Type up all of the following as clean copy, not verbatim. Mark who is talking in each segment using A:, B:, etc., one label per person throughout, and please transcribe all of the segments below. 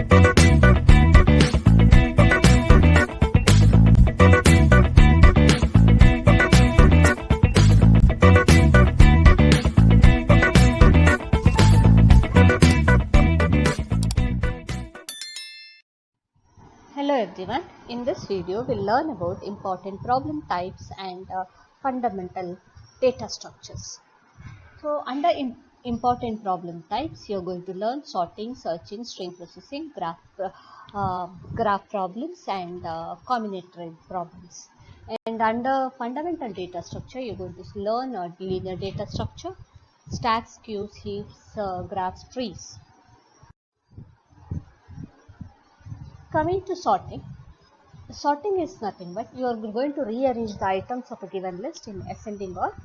A: Hello everyone, in this video we'll learn about important problem types and fundamental data structures. So under important problem types you're going to learn sorting, searching, string processing, graph problems and combinatorial problems. And under fundamental data structure you're going to learn linear data structure, stacks, queues, heaps, graphs, trees. Coming to sorting. Sorting is nothing but you are going to rearrange the items of a given list in ascending or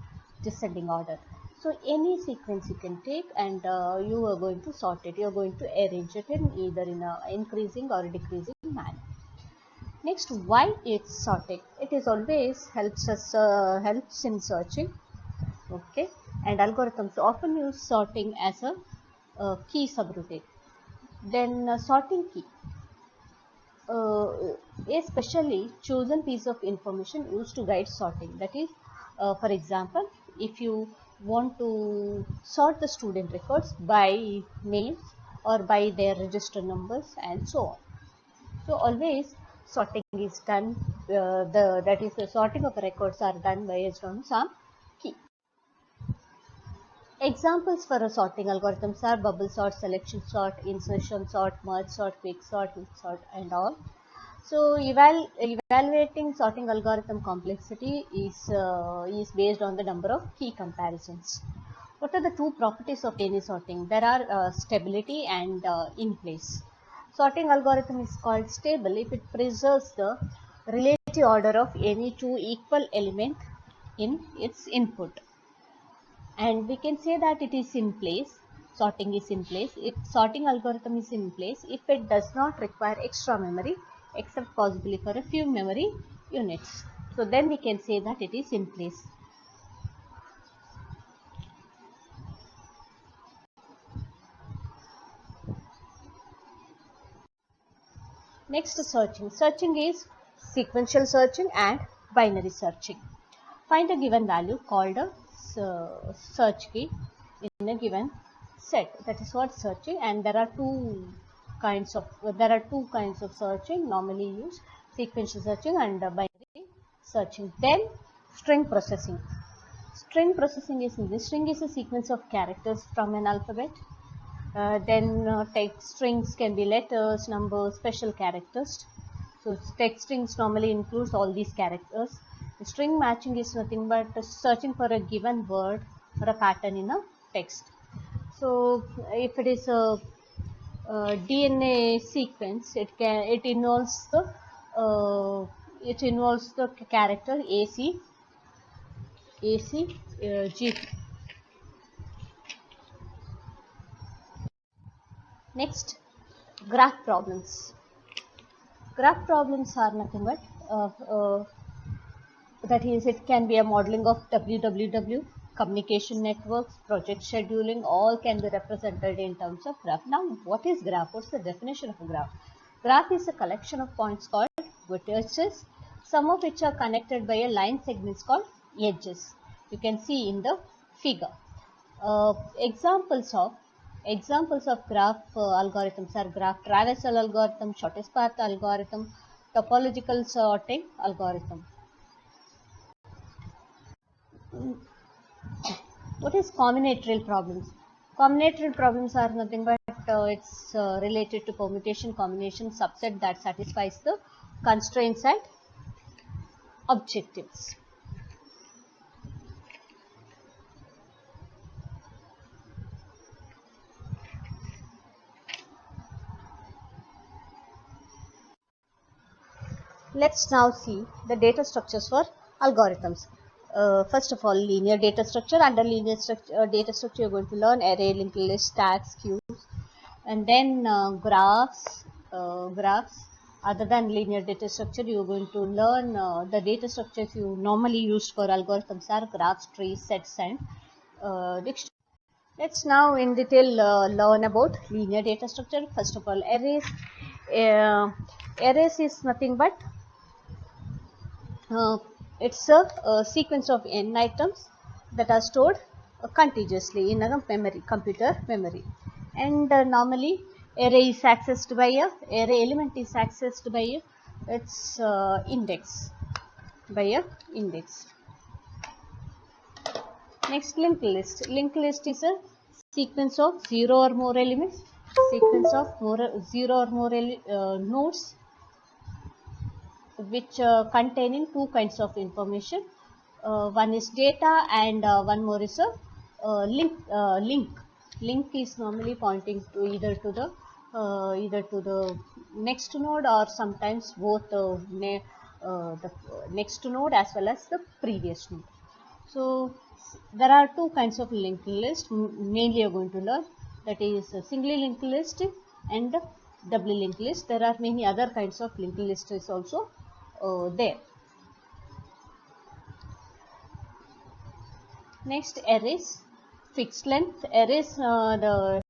A: descending order. So any sequence you can take and you are going to sort it. You are going to arrange it in either in a increasing or decreasing manner. Next, why it's sorting? It is always helps in searching. Okay, and algorithms often use sorting as a key subroutine. Then sorting key. A specially chosen piece of information used to guide sorting. That is, for example, if you want to sort the student records by names or by their register numbers and so on. So always sorting is done, that is the sorting of records are done based on some key. Examples for a sorting algorithms are bubble sort, selection sort, insertion sort, merge sort, quick sort, hook sort and all. So evaluating sorting algorithm complexity is based on the number of key comparisons. What are the two properties of any sorting? There are stability and in place. Sorting algorithm is called stable if it preserves the relative order of any two equal element in its input. And we can say that it is in place. Sorting is in place if sorting algorithm is in place if it does not require extra memory except possibly for a few memory units. So then we can say that it is in place. Next, searching. Searching is sequential searching and binary searching. Find a given value called a search key in a given set. That is what searching, and there are two kinds of searching normally used: sequential searching and binary searching. Then string processing. String processing is this. String is a sequence of characters from an alphabet. Text strings can be letters, numbers, special characters. So text strings normally includes all these characters. String matching is nothing but searching for a given word or a pattern in a text. So if it is a DNA sequence, it involves the character AC G. Next, graph problems. Graph problems are nothing but that is, it can be a modeling of WWW, communication networks, project scheduling, all can be represented in terms of graph. Now, what is graph? What's the definition of a graph? Graph is a collection of points called vertices, some of which are connected by a line segments called edges. You can see in the figure. Examples of graph algorithms are graph traversal algorithm, shortest path algorithm, topological sorting algorithm. What is combinatorial problems? Combinatorial problems are nothing but it's related to permutation, combination, subset that satisfies the constraints and objectives. Let's now see the data structures for algorithms. First of all, linear data structure. Under linear data structure, you're going to learn array, linked list, stacks, queues, and then graphs. Other than linear data structure, you're going to learn the data structures you normally use for algorithms are graphs, trees, sets, and dictionary. Let's now in detail learn about linear data structure. First of all, arrays. Arrays is nothing but it's a sequence of n items that are stored contiguously in a memory, computer memory, and normally array is accessed by a array element is accessed by its index, by a index. Next, linked list. Linked list is a sequence of 0 or more elements, sequence of 0 or more nodes which containing two kinds of information. One is data and one more is a link. Link is normally pointing to either to the next node or sometimes both the next node as well as the previous node. So there are two kinds of linked list mainly you are going to learn, that is a singly linked list and doubly linked list. There are many other kinds of linked lists also there. Next, arrays. Fixed length arrays. The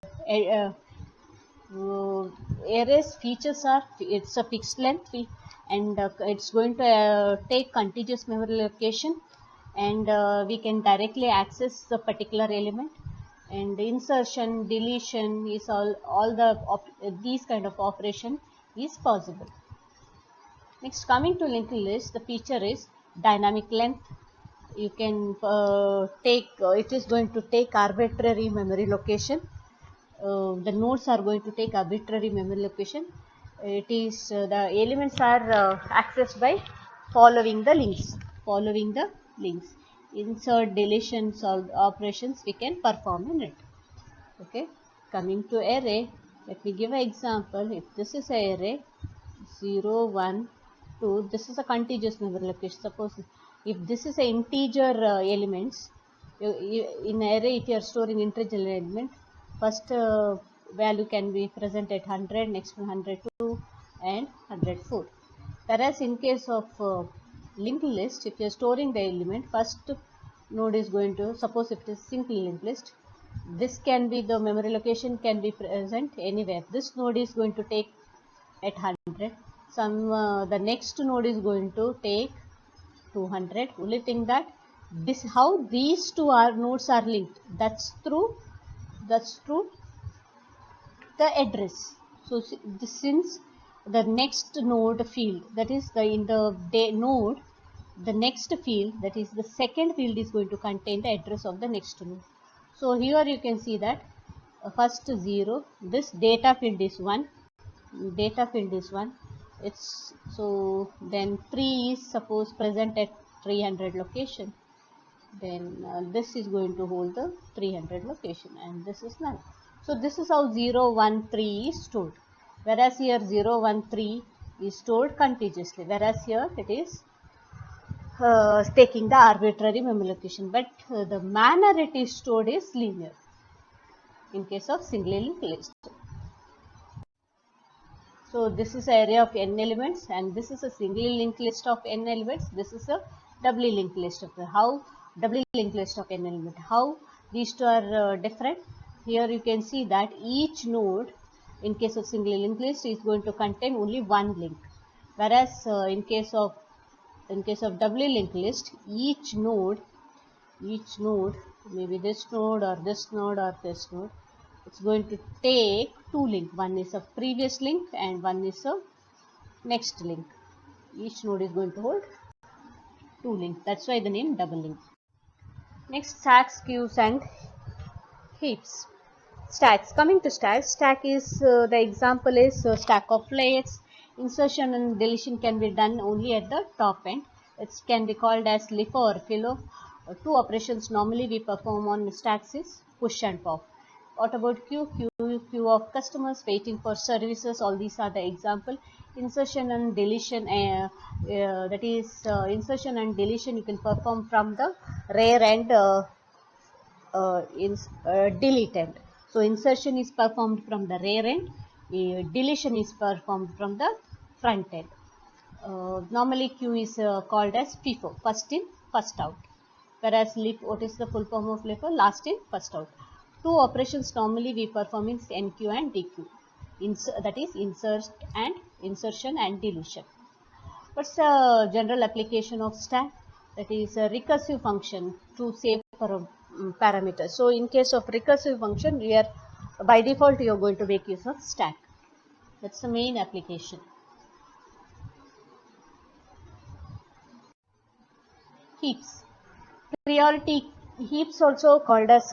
A: arrays features are, it's a fixed length and it's going to take contiguous memory location, and we can directly access the particular element, and insertion, deletion is all these kind of operation is possible. Next, coming to linked list, the feature is dynamic length. You can take it is going to take arbitrary memory location. The nodes are going to take arbitrary memory location. It is the elements are accessed by following the links. Insert, deletion, solve operations we can perform in it. Okay. Coming to array, let me give an example. If this is an array 0, 1, 2, this is a contiguous memory location. Suppose if this is an integer elements, in array if you are storing integer element, first value can be present at 100, next 102 and 104. Whereas in case of linked list, if you are storing the element, first node is going to, suppose if it is single linked list, this can be the memory location can be present anywhere. This node is going to take at 100. The next node is going to take 200. Only thing that this how these two nodes are linked. That's through the address. So since the next node field, that is in the node, the next field, that is the second field, is going to contain the address of the next node. So here you can see that first 0, this data field is 1, it's so then 3 is suppose present at 300 location, then this is going to hold the 300 location and this is null. So this is how 0, 1, 3 is stored, whereas here 0, 1, 3 is stored contiguously, whereas here it is taking the arbitrary memory location, but the manner it is stored is linear in case of singly linked list. So this is an array of n elements and this is a singly linked list of n elements. This is a doubly linked list of doubly linked list of n element. How these two are different? Here you can see that each node in case of singly linked list is going to contain only one link, whereas in case of doubly linked list, each node, maybe this node or this node or this node, it's going to take two links. One is a previous link and one is a next link. Each node is going to hold two links. That's why the name double link. Next, stacks, queues and heaps. Stacks. Coming to stacks, stack is the example is stack of layers. Insertion and deletion can be done only at the top end. It can be called as LIFO or FILO. Two operations normally we perform on stacks is push and pop. What about queue? Queue of customers waiting for services. All these are the example. Insertion and deletion, that is insertion and deletion you can perform from the rear end delete end. So insertion is performed from the rear end, deletion is performed from the front end. Normally queue is called as FIFO, first in first out, whereas LIFO, what is the full form of LIFO? Last in first out. Two operations normally we perform in NQ and DQ. That is insertion and deletion. What's the general application of stack? That is a recursive function to save parameters. So in case of recursive function, we are by default you are going to make use of stack. That's the main application. Heaps. Priority heaps also called as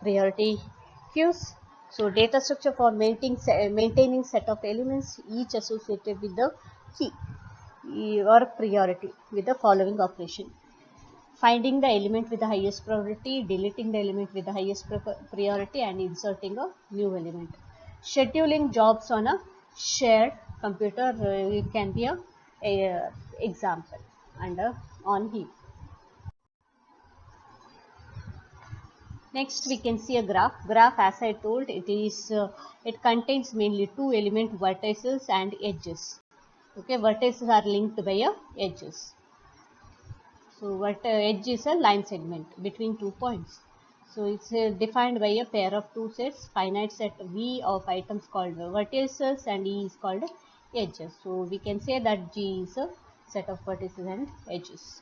A: priority queues. So data structure for maintaining set of elements each associated with the key or priority with the following operation: finding the element with the highest priority, deleting the element with the highest priority, and inserting a new element. Scheduling jobs on a shared computer, it can be a example under on heap. Next we can see a graph. Graph, as I told, it contains mainly two element vertices and edges. Okay, vertices are linked by edges. So what edge is a line segment between 2 points. So it's defined by a pair of two sets, finite set V of items called vertices and E is called edges. So we can say that G is a set of vertices and edges.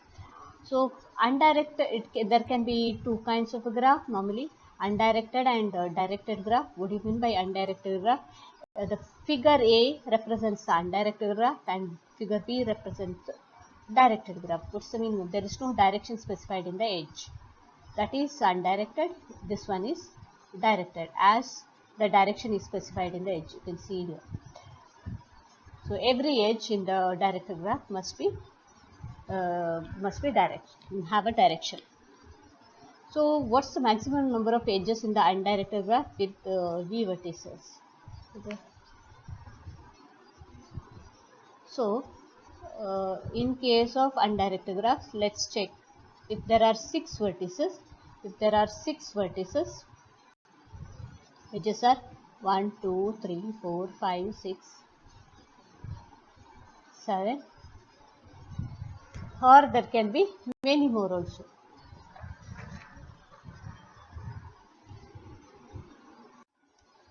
A: So undirected, there can be two kinds of a graph normally, undirected and directed graph. What do you mean by undirected graph? The figure A represents the undirected graph and figure B represents the directed graph. What's the meaning? There is no direction specified in the edge. That is undirected. This one is directed as the direction is specified in the edge. You can see here. So every edge in the directed graph must be direct, have a direction. So what's the maximum number of edges in the undirected graph with V vertices? Okay. So in case of undirected graphs, let's check. If there are 6 vertices, edges are 1, 2, 3, 4, 5, 6, 7, or there can be many more also.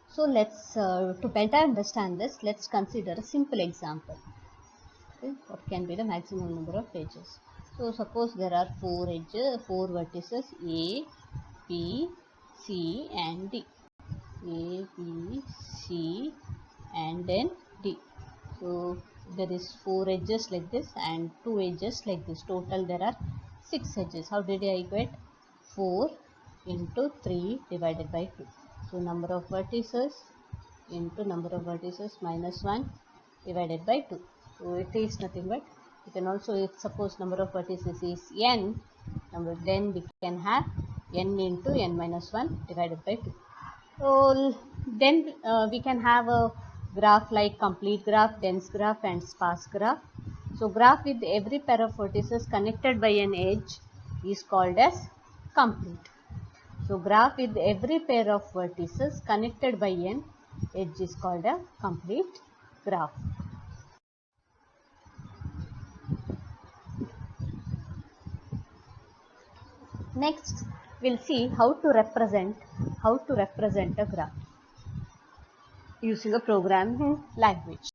A: So let's to better understand this, let's consider a simple example. Okay, what can be the maximum number of edges? So suppose there are 4 vertices A, B, C and D. A, B, C and then D. So there is 4 edges like this and 2 edges like this. Total there are 6 edges. How did I get? 4 into 3 divided by 2. So number of vertices into number of vertices minus 1 divided by 2. So it is nothing but, you can also, if suppose number of vertices is n, then we can have n into n minus 1 divided by 2. So then we can have a graph like complete graph, dense graph and sparse graph. So graph with every pair of vertices connected by an edge is called as complete. So graph with every pair of vertices connected by an edge is called a complete graph. Next we'll see how to represent a graph using a programming language.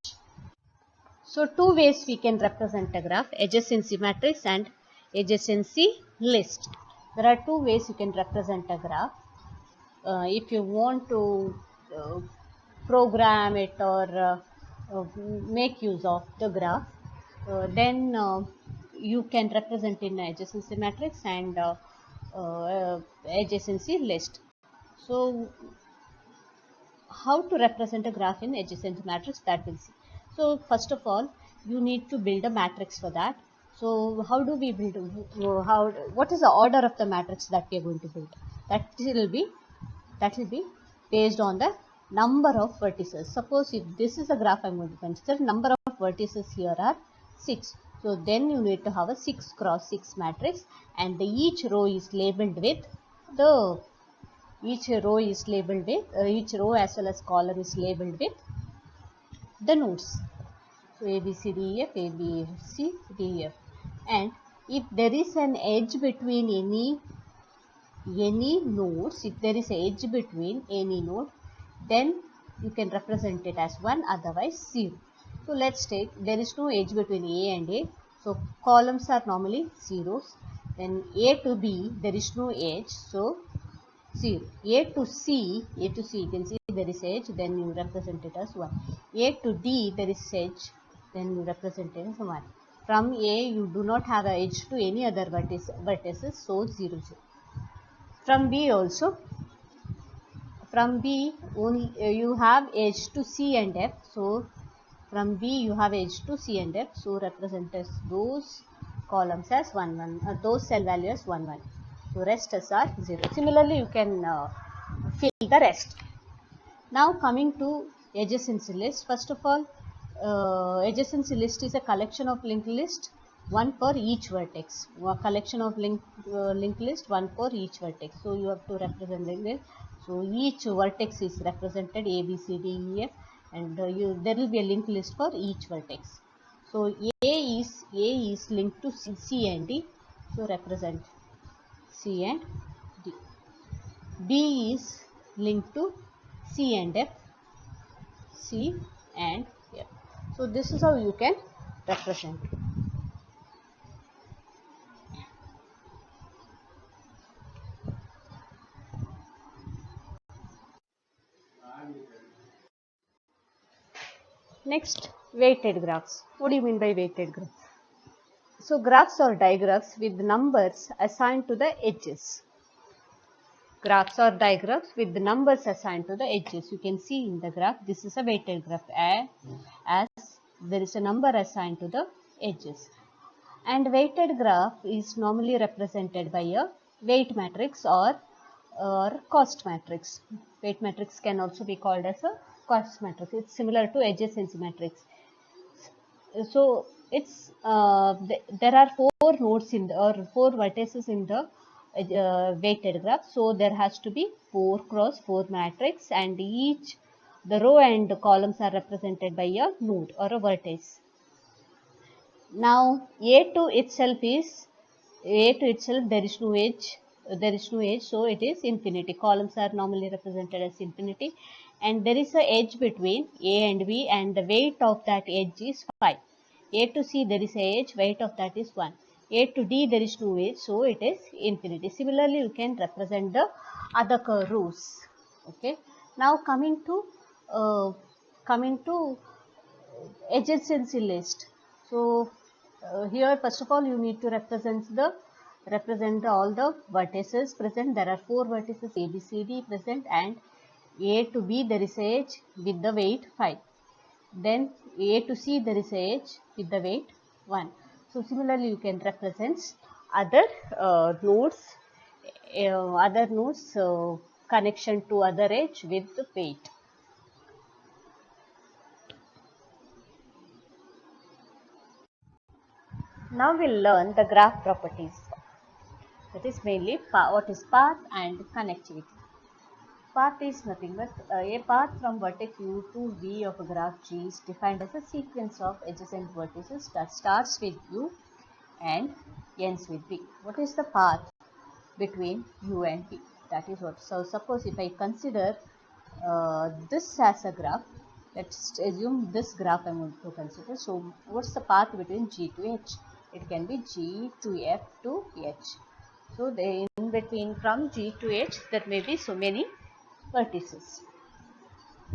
A: So two ways we can represent a graph: adjacency matrix and adjacency list. There are two ways you can represent a graph. If you want to program it or make use of the graph, then you can represent in adjacency matrix and adjacency list. So how to represent a graph in adjacency matrix, that we'll see. So first of all, you need to build a matrix for that. So how do we build? What is the order of the matrix that we are going to build? That will be based on the number of vertices. Suppose if this is a graph I'm going to consider, number of vertices here are 6. So then you need to have a 6 cross 6 matrix, and each row is labeled with each row as well as column is labeled with the nodes. So A, B, C, D, E, F, A, B, C, D, E, F. And if there is an edge between any any nodes, if there is a edge between any node, then you can represent it as 1, otherwise 0. So let's take, there is no edge between A and A, so columns are normally zeros. Then A to B, there is no edge, so 0. A to C, you can see there is edge, then you represent it as 1. A to D, there is edge, then you represent it as 1. From A, you do not have an edge to any other vertices, so 0, 0. From B also, from B only you have edge to C and F, so from B you have edge to C and F, so represent as those columns as 1, 1, those cell values 1, 1. So rest as are 0. Similarly, you can fill the rest. Now coming to adjacency list. First of all, adjacency list is a collection of linked list, one for each vertex. A collection of linked list, one for each vertex. So you have to represent like this. So each vertex is represented A, B, C, D, E, F, and there will be a linked list for each vertex. So A is linked to C and D. So represent C and D. B is linked to C and F, C and F. So this is how you can represent. Next, weighted graphs. What do you mean by weighted graphs? So graphs are diagrams with numbers assigned to the edges. Graphs or diagrams with the numbers assigned to the edges. You can see in the graph, this is a weighted graph as there is a number assigned to the edges. And weighted graph is normally represented by a weight matrix or cost matrix. Weight matrix can also be called as a cost matrix. It's similar to adjacency matrix. So it's there are 4 nodes in the, or 4 vertices in the weighted graph. So there has to be 4 cross 4 matrix, and each the row and the columns are represented by a node or a vertex. Now A to itself there is no edge, so it is infinity. Columns are normally represented as infinity, and there is a edge between A and B, and the weight of that edge is 5. A to C there is a edge, weight of that is 1. A to D there is no edge, so it is infinity. Similarly, you can represent the other rows. Okay. Now coming to adjacency list. So here first of all you need to represent all the vertices present. There are 4 vertices A, B, C, D present, and A to B there is a edge with the weight 5. Then A to C there is a edge with the weight 1. So similarly you can represent other nodes connection to other edge with the weight. Now we'll learn the graph properties. That is mainly what is path and connectivity. Path is nothing but a path from vertex U to V of a graph G is defined as a sequence of adjacent vertices that starts with U and ends with V. What is the path between U and V? That is what. So suppose if I consider this as a graph, let's assume this graph I am going to consider. So what's the path between G to H? It can be G to F to H. So in between from G to H there may be so many vertices,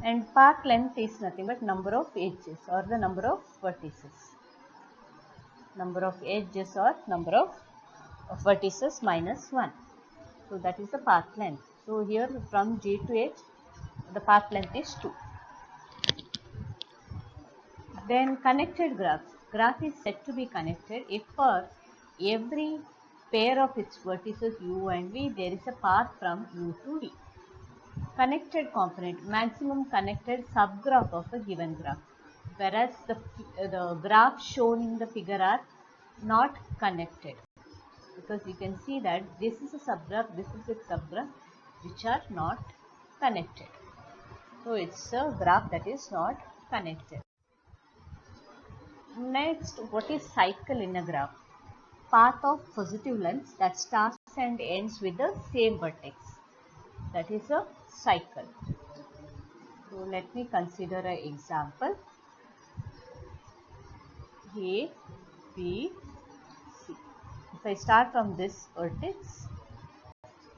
A: and path length is nothing but number of edges or the number of vertices. Number of edges or number of vertices minus 1. So that is the path length. So here from G to H the path length is 2. Then connected graphs. Graph is said to be connected if for every pair of its vertices U and V there is a path from U to V. Connected component, maximum connected subgraph of a given graph, whereas the graphs shown in the figure are not connected, because you can see that this is a subgraph, this is a subgraph, which are not connected. So it's a graph that is not connected. Next, what is cycle in a graph? Path of positive length that starts and ends with the same vertex. That is a cycle. So let me consider an example. A, B, C. If I start from this vertex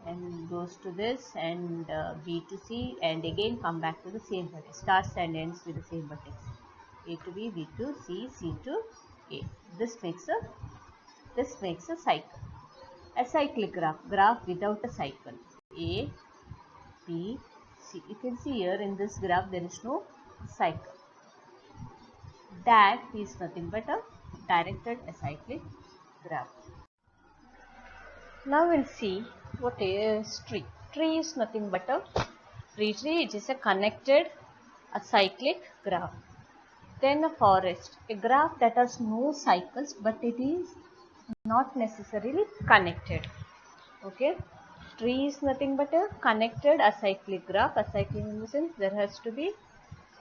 A: and goes to this and B to C and again come back to the same vertex, starts and ends with the same vertex. A to B, B to C, C to A. This makes a cycle. A cyclic graph without a cycle. A, B, C. You can see here in this graph there is no cycle. That is nothing but a directed acyclic graph. Now we'll see what is tree. Tree is nothing but a tree. It is a connected acyclic graph. Then a forest, a graph that has no cycles but it is not necessarily connected. Okay, tree is nothing but a connected acyclic graph. Acyclic in the sense there has to be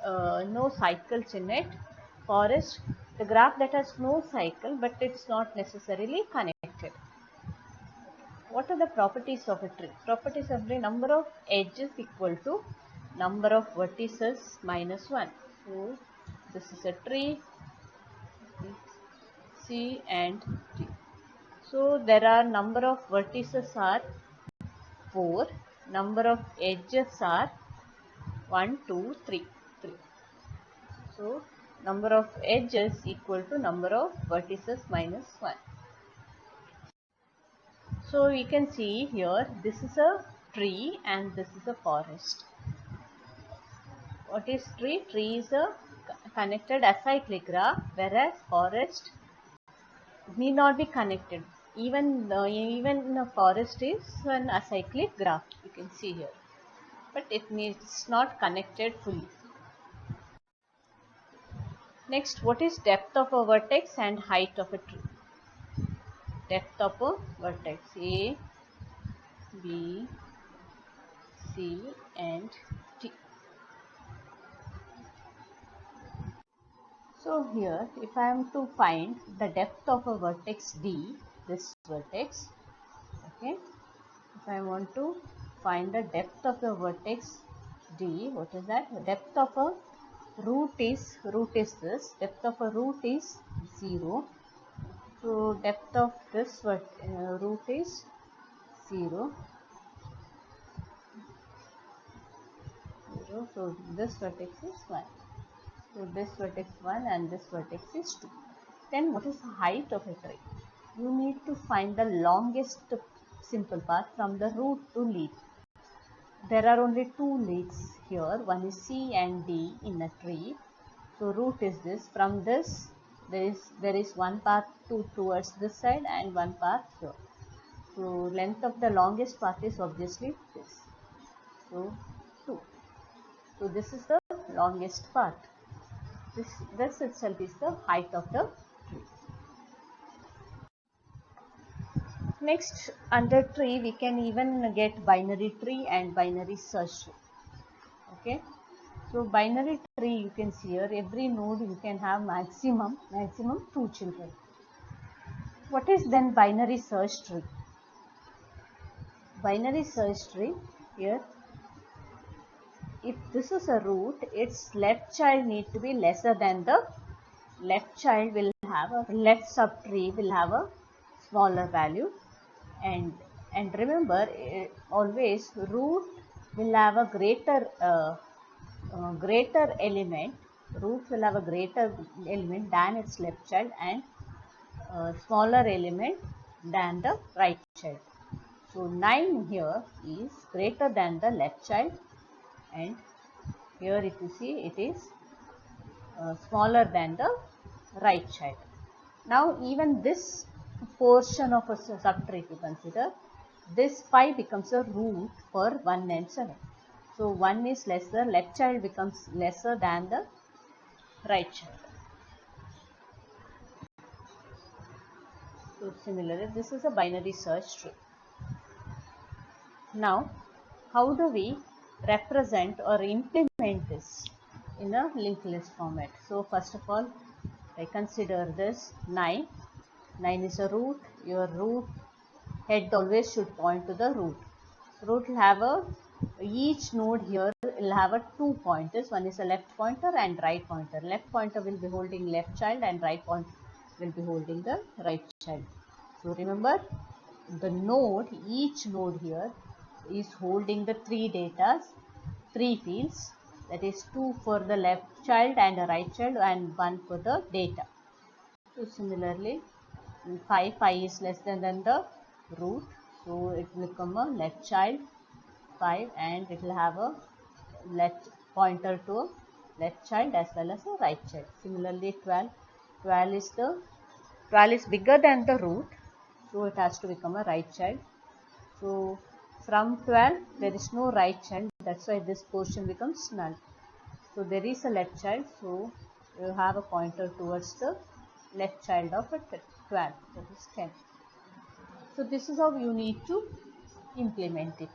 A: no cycles in it. Forest, the graph that has no cycle but it's not necessarily connected. What are the properties of a tree? Properties of tree: number of edges equal to number of vertices minus 1. So this is a tree, C and T. So there are number of vertices are 4, number of edges are 1, 2, 3. So number of edges equal to number of vertices minus 1. So we can see here this is a tree and this is a forest. What is tree? Tree is a connected acyclic graph, whereas forest need not be connected. Even a forest is an acyclic graph, you can see here, but it's not connected fully. Next, what is depth of a vertex and height of a tree? Depth of a vertex: A, B, C and T. So here, if I am to find the depth of a vertex D, this vertex, okay, if I want to find the depth of the vertex D, what is that? The depth of a root is this, depth of a root is 0. So depth of this root is 0. So this vertex is 1. So this vertex 1 and this vertex is 2. Then what is the height of a tree? You need to find the longest simple path from the root to leaf. There are only 2 leaves here. One is C and D in a tree. So root is this. From this there is one path towards this side and one path here. So length of the longest path is obviously this. So 2. So this is the longest path. This itself is the height of the tree. Next, under tree we can even get binary tree and binary search tree. Okay. So binary tree, you can see here, every node you can have maximum 2 children. What is then binary search tree? Binary search tree, here, if this is a root, its left child need to be lesser than the left child will have a left subtree will have a smaller value, and remember always root will have a greater element. Root will have a greater element than its left child and smaller element than the right child. So 9 here is greater than the left child, and here if you see it is smaller than the right child. Now even this portion of a subtree, if you consider, this 5 becomes a root for 1 and 7. So 1 is lesser, left child becomes lesser than the right child. So similarly, this is a binary search tree. Now, how do we represent or implement this in a linked list format? So first of all, I consider this 9. 9 is a root. Your root head always should point to the root. Root will have each node here will have 2 pointers. One is a left pointer and right pointer. Left pointer will be holding left child and right pointer will be holding the right child. So remember, the node, each node here is holding the 3 fields, that is 2 for the left child and a right child and 1 for the data. So similarly, 5 is less than the root, so it will become a left child 5 and it will have a left pointer to a left child as well as a right child. Similarly, 12 is bigger than the root, so it has to become a right child. So from 12 there is no right child, that's why this portion becomes null. So there is a left child, so you have a pointer towards the left child of a 12, that is 10. So this is how you need to implement it.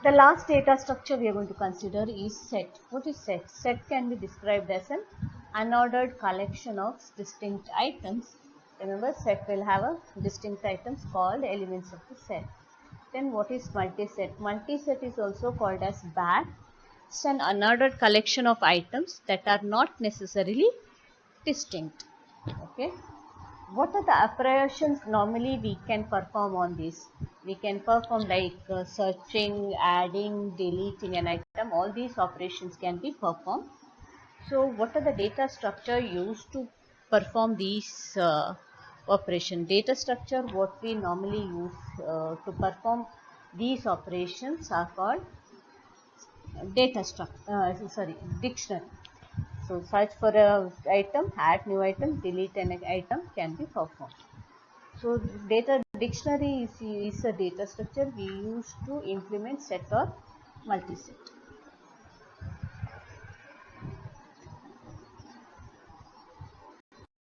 A: The last data structure we are going to consider is set. What is set? Set can be described as an unordered collection of distinct items. Remember, set will have a distinct items called elements of the set. Then what is multiset? Multiset is also called as BAT. It's an unordered collection of items that are not necessarily distinct. Okay. What are the operations normally we can perform on this? We can perform like searching, adding, deleting an item. All these operations can be performed. So what are the data structure used to perform these operation? Data structure what we normally use to perform these operations are called dictionary. So search for a item, add new item, delete an item can be performed. So data dictionary is a data structure we use to implement set or multiset.